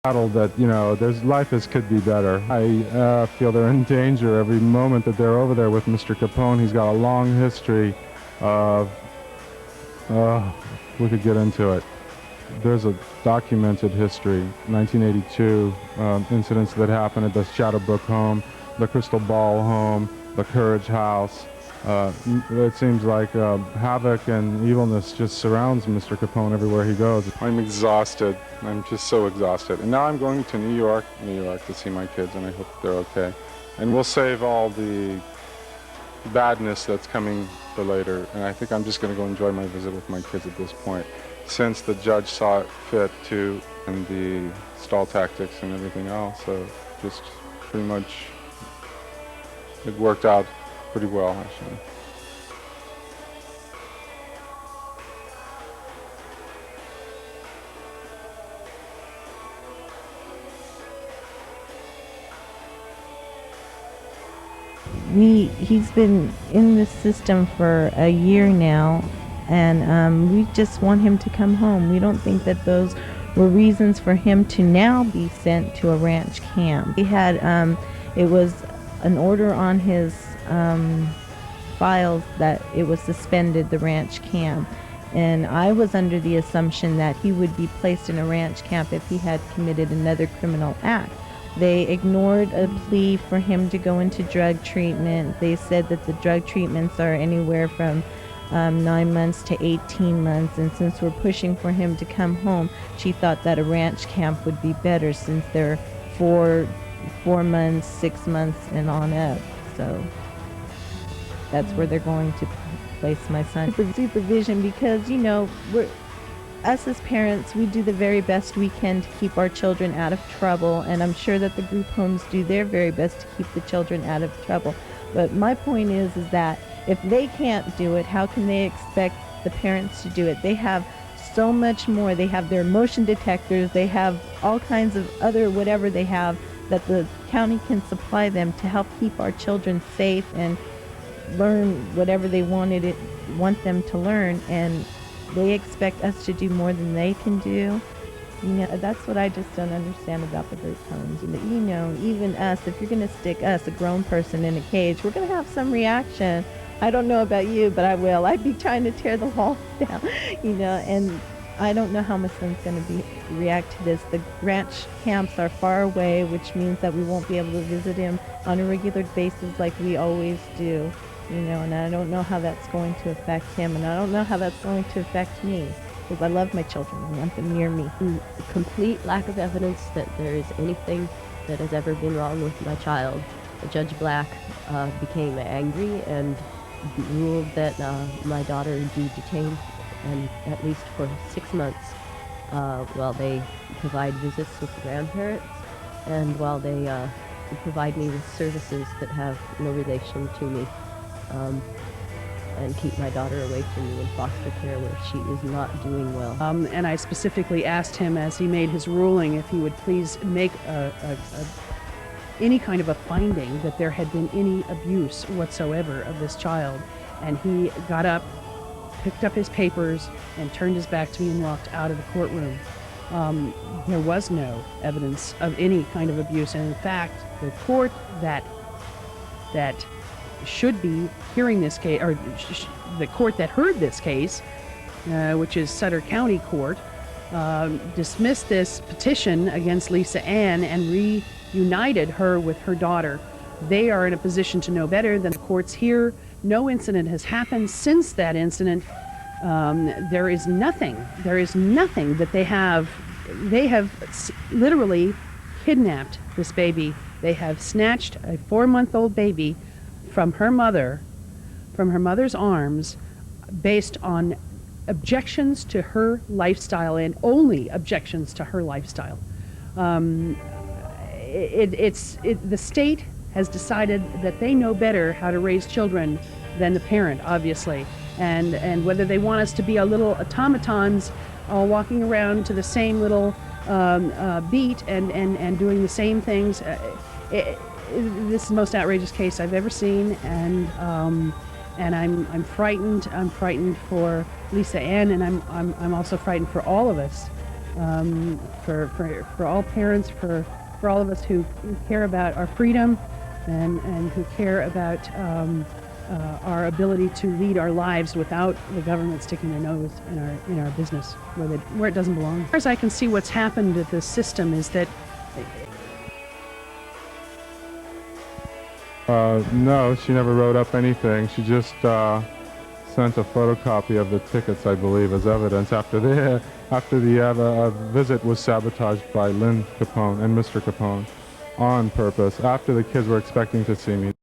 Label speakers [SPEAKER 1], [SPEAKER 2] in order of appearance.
[SPEAKER 1] that, there's life could be better. I feel they're in danger every moment that they're over there with Mr. Capone. He's got a long history of, we could get into it. There's a documented history, 1982 incidents that happened at the Shadowbrook home, the Crystal Ball home, the Courage House. It seems like havoc and evilness just surrounds Mr. Capone everywhere he goes. I'm exhausted. I'm just so exhausted. And now I'm going to New York to see my kids, and I hope they're okay. And we'll save all the badness that's coming for later. And I think I'm just going to go enjoy my visit with my kids at this point, since the judge saw it fit to, and the stall tactics and everything else. So just pretty much it worked out pretty well, actually.
[SPEAKER 2] He's been in this system for a year now, and we just want him to come home. We don't think that those were reasons for him to now be sent to a ranch camp. He had, it was an order on his files that it was suspended, the ranch camp. And I was under the assumption that he would be placed in a ranch camp if he had committed another criminal act. They ignored a plea for him to go into drug treatment. They said that the drug treatments are anywhere from 9 months to 18 months. And since we're pushing for him to come home, she thought that a ranch camp would be better, since they're 4 months, 6 months, and on up. So that's where they're going to place my son. Supervision, because, us as parents, we do the very best we can to keep our children out of trouble, and I'm sure that the group homes do their very best to keep the children out of trouble. But my point is that if they can't do it, how can they expect the parents to do it? They have so much more. They have their motion detectors, they have all kinds of other whatever they have that the county can supply them to help keep our children safe and learn whatever they want them to learn, and they expect us to do more than they can do. That's what I just don't understand about the group homes. Even us, if you're going to stick us, a grown person, in a cage, we're going to have some reaction. I don't know about you, but I will. I'd be trying to tear the wall down, and I don't know how my son's going to react to this. The ranch camps are far away, which means that we won't be able to visit him on a regular basis like we always do. And I don't know how that's going to affect him, and I don't know how that's going to affect me, because I love my children. I want them near me.
[SPEAKER 3] Complete lack of evidence that there is anything that has ever been wrong with my child. Judge Black became angry and ruled that my daughter be detained, and at least for 6 months, while they provide visits with the grandparents, and while they provide me with services that have no relation to me. And keep my daughter away from me in foster care, where she is not doing well.
[SPEAKER 4] And I specifically asked him, as he made his ruling, if he would please make any kind of a finding that there had been any abuse whatsoever of this child. And he got up, picked up his papers, and turned his back to me and walked out of the courtroom. There was no evidence of any kind of abuse, and in fact, the court that should be hearing this case, or the court that heard this case, which is Sutter County Court, dismissed this petition against Lisa Ann and reunited her with her daughter. They are in a position to know better than the courts here. No incident has happened since that incident. There is nothing that they have literally kidnapped this baby. They have snatched a 4-month-old baby from her mother's arms, based on objections to her lifestyle, and only objections to her lifestyle. The state has decided that they know better how to raise children than the parent, obviously, and whether they want us to be a little automatons all walking around to the same little beat and doing the same things. This is the most outrageous case I've ever seen, and I'm frightened. I'm frightened for Lisa Ann, and I'm also frightened for all of us. for all parents, for all of us who care about our freedom and who care about our ability to lead our lives without the government sticking their nose in our business where it doesn't belong. As far as I can see, what's happened with this system is that
[SPEAKER 1] no, she never wrote up anything. She just sent a photocopy of the tickets, I believe, as evidence after the visit was sabotaged by Lynn Capone and Mr. Capone on purpose after the kids were expecting to see me.